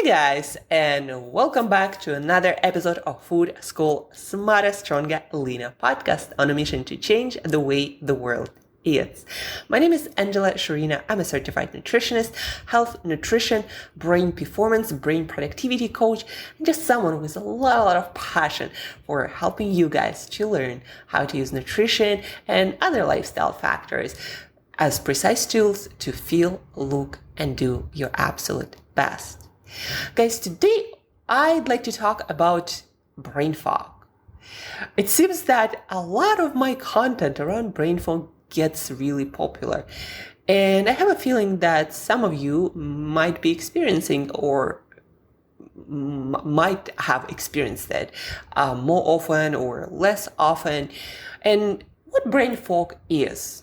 Hey guys, and welcome back to another episode of Food School Smarter, Stronger, Leaner podcast on a mission to change the way the world eats. My name is Shurina. I'm a certified nutritionist, health, nutrition, brain performance, brain productivity coach, and just someone with a lot of passion for helping you guys to learn how to use nutrition and other lifestyle factors as precise tools to feel, look, and do your absolute best. Guys, today I'd like to talk about brain fog. It seems that a lot of my content around brain fog gets really popular, and I have a feeling that some of you might be experiencing or might have experienced it more often or less often. And what brain fog is.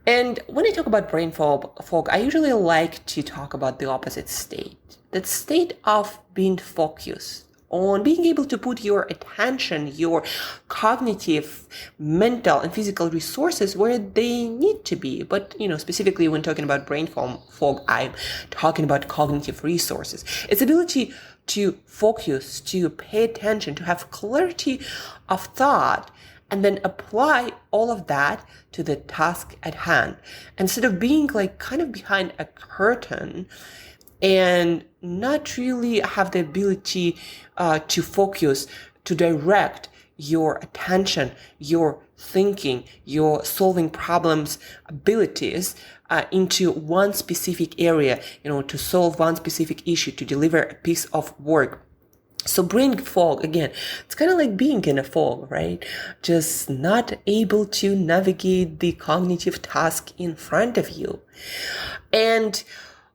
And when I talk about brain fog, I usually like to talk about the opposite state. That state of being focused on being able to put your attention, your cognitive, mental, and physical resources where they need to be. But, specifically when talking about brain fog, I'm talking about cognitive resources. Its ability to focus, to pay attention, to have clarity of thought, and then apply all of that to the task at hand. Instead of being kind of behind a curtain and not really have the ability to focus, to direct your attention, your thinking, your solving problems abilities into one specific area, to solve one specific issue, to deliver a piece of work. So brain fog, again, it's kind of like being in a fog, right? Just not able to navigate the cognitive task in front of you. And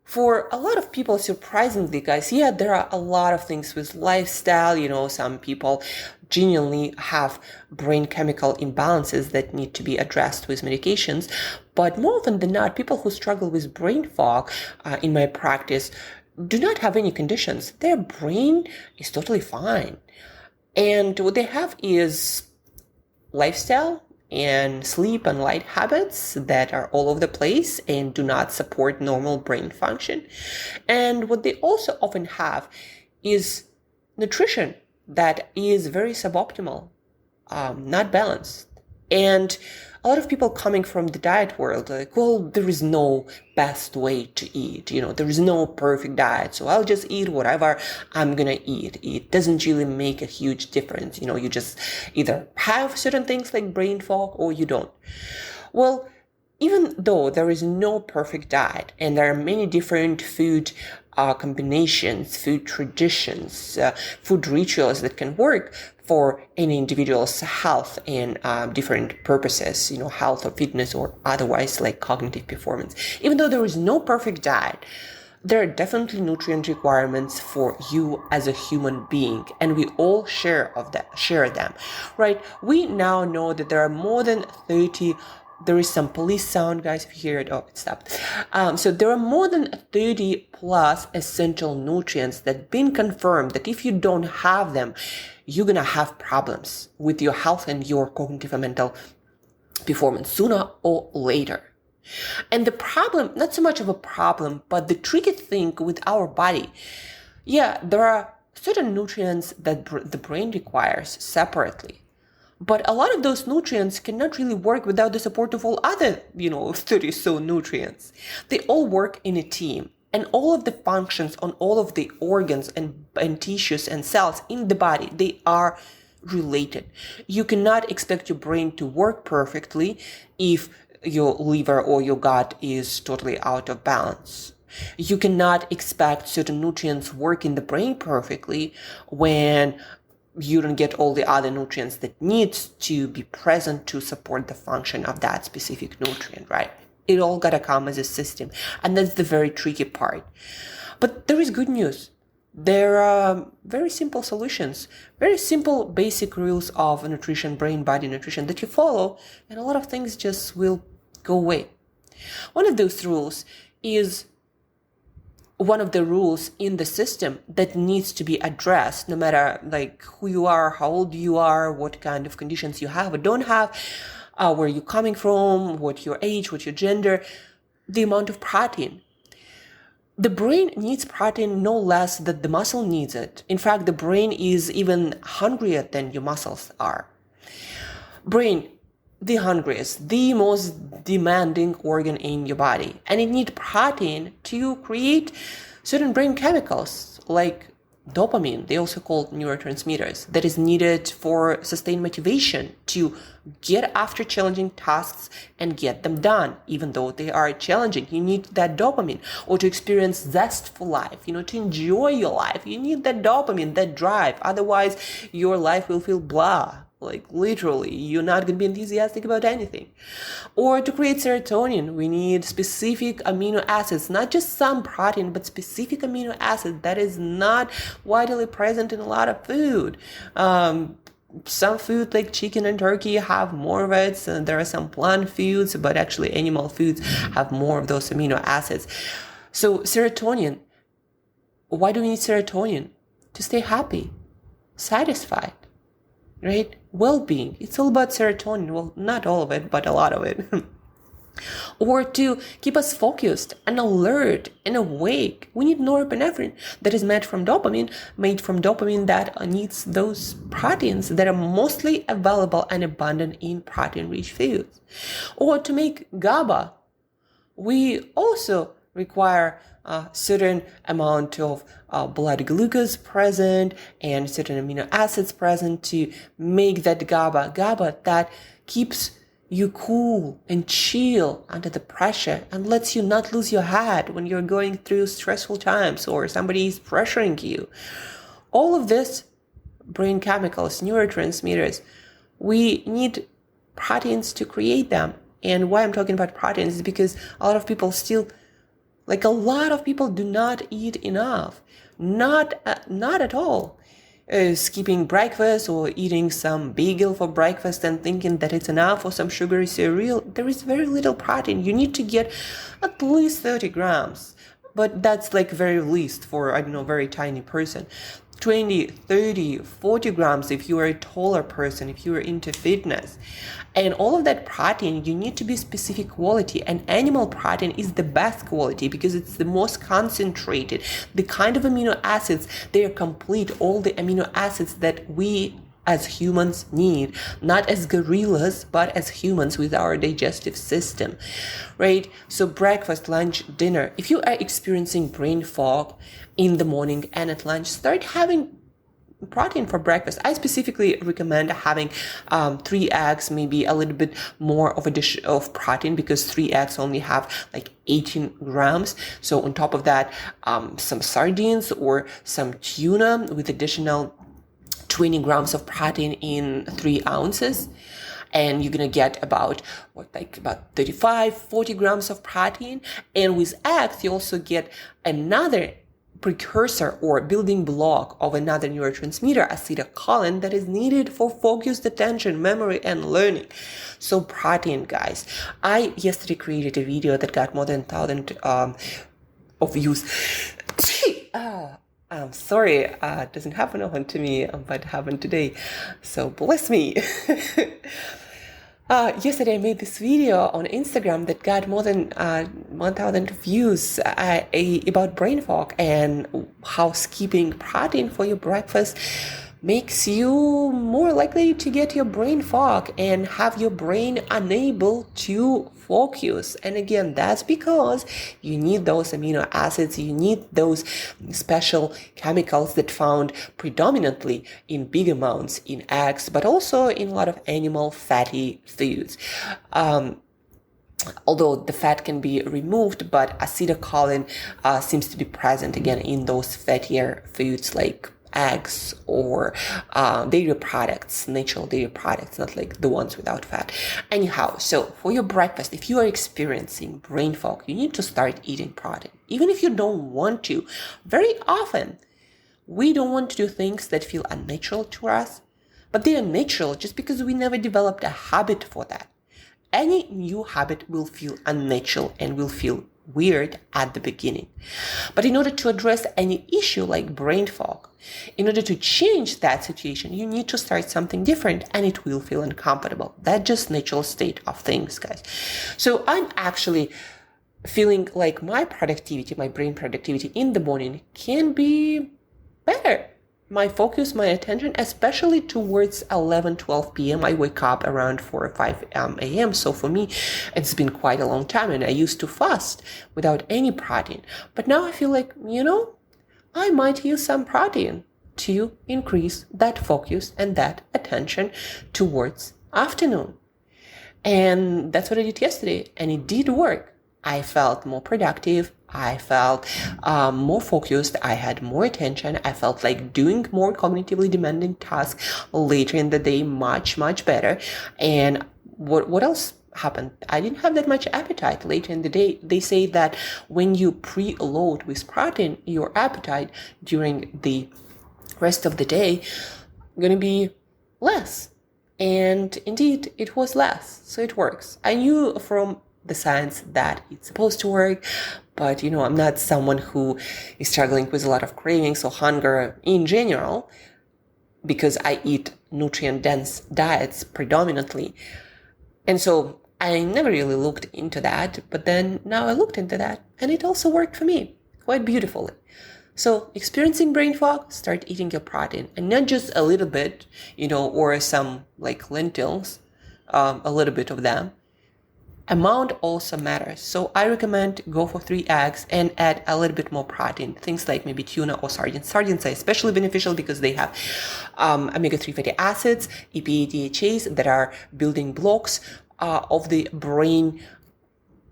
for a lot of people, surprisingly, guys, there are a lot of things with lifestyle. Some people genuinely have brain chemical imbalances that need to be addressed with medications. But more often than not, people who struggle with brain fog in my practice do not have any conditions. Their brain is totally fine. And what they have is lifestyle and sleep and light habits that are all over the place and do not support normal brain function. And what they also often have is nutrition that is very suboptimal, not balanced. And a lot of people coming from the diet world, there is no best way to eat. There is no perfect diet. So I'll just eat whatever I'm going to eat. It doesn't really make a huge difference. You just either have certain things like brain fog or you don't. Well, even though there is no perfect diet and there are many different food combinations, food traditions, food rituals that can work for any individual's health and different purposes, health or fitness or otherwise like cognitive performance. Even though there is no perfect diet, there are definitely nutrient requirements for you as a human being, and we all share them, right? We now know that there are more than 30. There is some police sound, guys, if you hear it. Oh, it stopped. So there are more than 30 plus essential nutrients that have been confirmed that if you don't have them, you're going to have problems with your health and your cognitive and mental performance sooner or later. And the problem, not so much of a problem, but the tricky thing with our body, there are certain nutrients that the brain requires separately. But a lot of those nutrients cannot really work without the support of all other, 30 so nutrients. They all work in a team. And all of the functions on all of the organs and tissues and cells in the body, they are related. You cannot expect your brain to work perfectly if your liver or your gut is totally out of balance. You cannot expect certain nutrients work in the brain perfectly when you don't get all the other nutrients that needs to be present to support the function of that specific nutrient, right? It all gotta come as a system. And that's the very tricky part. But there is good news. There are very simple solutions, very simple basic rules of nutrition, brain, body nutrition that you follow, and a lot of things just will go away. One of those rules is one of the rules in the system that needs to be addressed, no matter who you are, how old you are, what kind of conditions you have or don't have, where you're coming from, what your age, what your gender, the amount of protein. The brain needs protein no less than the muscle needs it. In fact, the brain is even hungrier than your muscles are. Brain, the hungriest, the most demanding organ in your body. And it needs protein to create certain brain chemicals like dopamine, they also called neurotransmitters, that is needed for sustained motivation to get after challenging tasks and get them done, even though they are challenging. You need that dopamine, or to experience zest for life, to enjoy your life. You need that dopamine, that drive. Otherwise, your life will feel blah. Like literally, you're not going to be enthusiastic about anything. Or to create serotonin, we need specific amino acids, not just some protein, but specific amino acid that is not widely present in a lot of food. Some food like chicken and turkey have more of it. And there are some plant foods, but actually animal foods have more of those amino acids. So serotonin, why do we need serotonin? To stay happy, satisfied. Right? Well-being. It's all about serotonin. Well, not all of it, but a lot of it. Or to keep us focused and alert and awake. We need norepinephrine that is made from dopamine that needs those proteins that are mostly available and abundant in protein-rich foods. Or to make GABA, we also require a certain amount of blood glucose present and certain amino acids present to make that GABA that keeps you cool and chill under the pressure and lets you not lose your head when you're going through stressful times or somebody is pressuring you. All of this brain chemicals, neurotransmitters, we need proteins to create them. And why I'm talking about proteins is because a lot of people do not eat enough. Not at all. Skipping breakfast or eating some bagel for breakfast and thinking that it's enough, or some sugary cereal. There is very little protein. You need to get at least 30 grams. But that's like very least for, very tiny person. 20, 30, 40 grams if you are a taller person, if you are into fitness. And all of that protein, you need to be specific quality. And animal protein is the best quality because it's the most concentrated. The kind of amino acids, they are complete, all the amino acids that we as humans need, not as gorillas, but as humans with our digestive system, right? So breakfast, lunch, dinner. If you are experiencing brain fog in the morning and at lunch, start having protein for breakfast. I specifically recommend having 3 eggs, maybe a little bit more of a dish of protein because 3 eggs only have like 18 grams. So on top of that, some sardines or some tuna with additional 20 grams of protein in 3 ounces. And you're going to get about 35, 40 grams of protein. And with eggs, you also get another precursor or building block of another neurotransmitter, acetylcholine, that is needed for focused attention, memory, and learning. So protein, guys. I yesterday created a video that got more than 1,000 of views. I'm sorry, it doesn't happen often to me, but it happened today. So bless me. Yesterday I made this video on Instagram that got more than 1,000 views about brain fog and how skipping protein for your breakfast makes you more likely to get your brain fog and have your brain unable to focus. And again, that's because you need those amino acids, you need those special chemicals that found predominantly in big amounts in eggs, but also in a lot of animal fatty foods. Although the fat can be removed, but acetylcholine seems to be present again in those fattier foods like eggs or dairy products, natural dairy products, not like the ones without fat. Anyhow, so for your breakfast, if you are experiencing brain fog, you need to start eating protein. Even if you don't want to, very often we don't want to do things that feel unnatural to us, but they are natural just because we never developed a habit for that. Any new habit will feel unnatural and will feel weird at the beginning. But in order to address any issue like brain fog, in order to change that situation, you need to start something different and it will feel uncomfortable. That's just natural state of things, guys. So I'm actually feeling like my brain productivity in the morning can be better. My focus, my attention, especially towards 11, 12 p.m. I wake up around 4 or 5 a.m. So for me, it's been quite a long time, and I used to fast without any protein. But now I feel like, I might use some protein to increase that focus and that attention towards afternoon. And that's what I did yesterday, and it did work. I felt more productive. I felt more focused. I had more attention. I felt like doing more cognitively demanding tasks later in the day much, much better. And what else happened? I didn't have that much appetite later in the day. They say that when you preload with protein, your appetite during the rest of the day going to be less. And indeed, it was less. So it works. I knew from the science that it's supposed to work, but I'm not someone who is struggling with a lot of cravings or hunger in general, because I eat nutrient-dense diets predominantly. And so I never really looked into that, but then now I looked into that, and it also worked for me quite beautifully. So experiencing brain fog, start eating your protein, and not just a little bit, or some like lentils, a little bit of them. Amount also matters. So I recommend go for 3 eggs and add a little bit more protein. Things like maybe tuna or sardines. Sardines are especially beneficial because they have omega-3 fatty acids, EPA, DHAs that are building blocks of the brain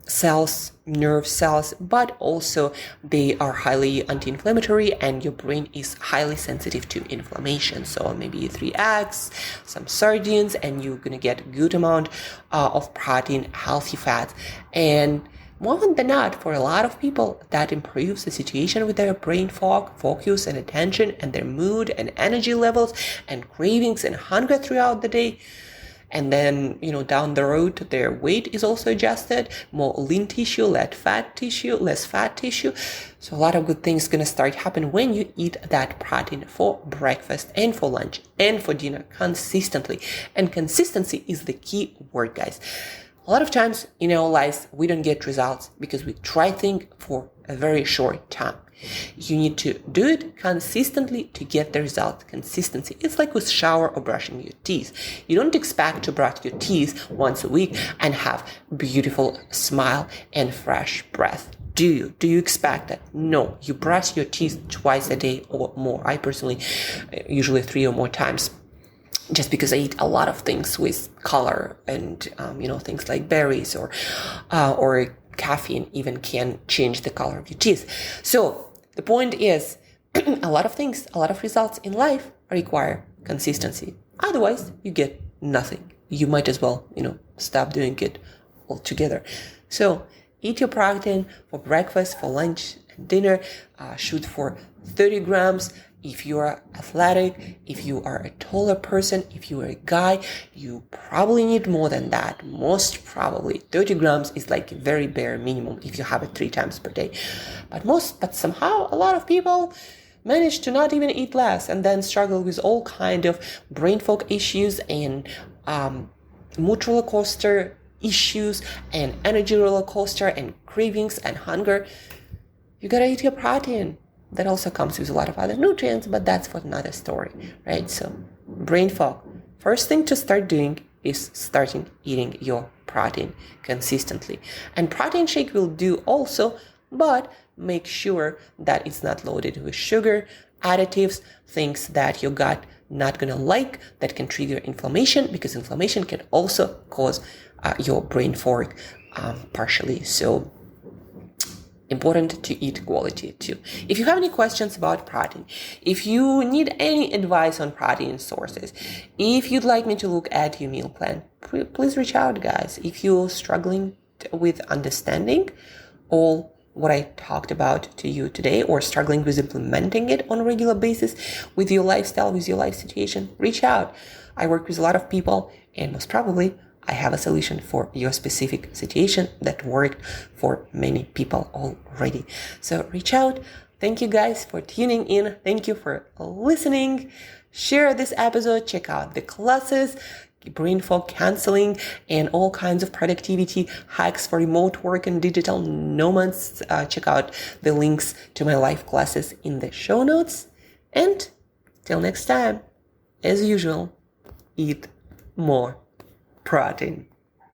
cells, nerve cells, but also they are highly anti-inflammatory, and your brain is highly sensitive to inflammation. So maybe 3 eggs, some sardines, and you're gonna get a good amount of protein, healthy fats. And more than not, for a lot of people, that improves the situation with their brain fog, focus, and attention, and their mood and energy levels, and cravings and hunger throughout the day. And then, down the road, their weight is also adjusted, more lean tissue, less fat tissue. So a lot of good things going to start happen when you eat that protein for breakfast and for lunch and for dinner consistently. And consistency is the key word, guys. A lot of times in our lives, we don't get results because we try things for a very short time. You need to do it consistently to get the result. Consistency. It's like with shower or brushing your teeth. You don't expect to brush your teeth once a week and have beautiful smile and fresh breath. Do you? Do you expect that? No. You brush your teeth twice a day or more. I personally usually 3 or more times, just because I eat a lot of things with color and things like berries or caffeine even can change the color of your teeth. So the point is, a lot of results in life require consistency. Otherwise, you get nothing. You might as well, stop doing it altogether. So eat your protein for breakfast, for lunch, and dinner. Shoot for 30 grams. If you are athletic, if you are a taller person, if you are a guy, you probably need more than that. Most probably 30 grams is like a very bare minimum if you have it 3 times per day. But somehow a lot of people manage to not even eat less and then struggle with all kind of brain fog issues and mood roller coaster issues and energy roller coaster and cravings and hunger. You gotta eat your protein. That also comes with a lot of other nutrients, but that's for another story, right? So brain fog. First thing to start doing is starting eating your protein consistently. And protein shake will do also, but make sure that it's not loaded with sugar, additives, things that your gut not gonna like, that can trigger inflammation, because inflammation can also cause your brain fog partially. So important to eat quality too. If you have any questions about protein, if you need any advice on protein sources, if you'd like me to look at your meal plan, please reach out, guys. If you're struggling with understanding all what I talked about to you today, or struggling with implementing it on a regular basis with your lifestyle, with your life situation, reach out. I work with a lot of people, and most probably I have a solution for your specific situation that worked for many people already. So reach out. Thank you guys for tuning in. Thank you for listening. Share this episode. Check out the classes. brain fog canceling, and all kinds of productivity hacks for remote work and digital nomads, check out the links to my live classes in the show notes. And till next time, as usual, eat more protein.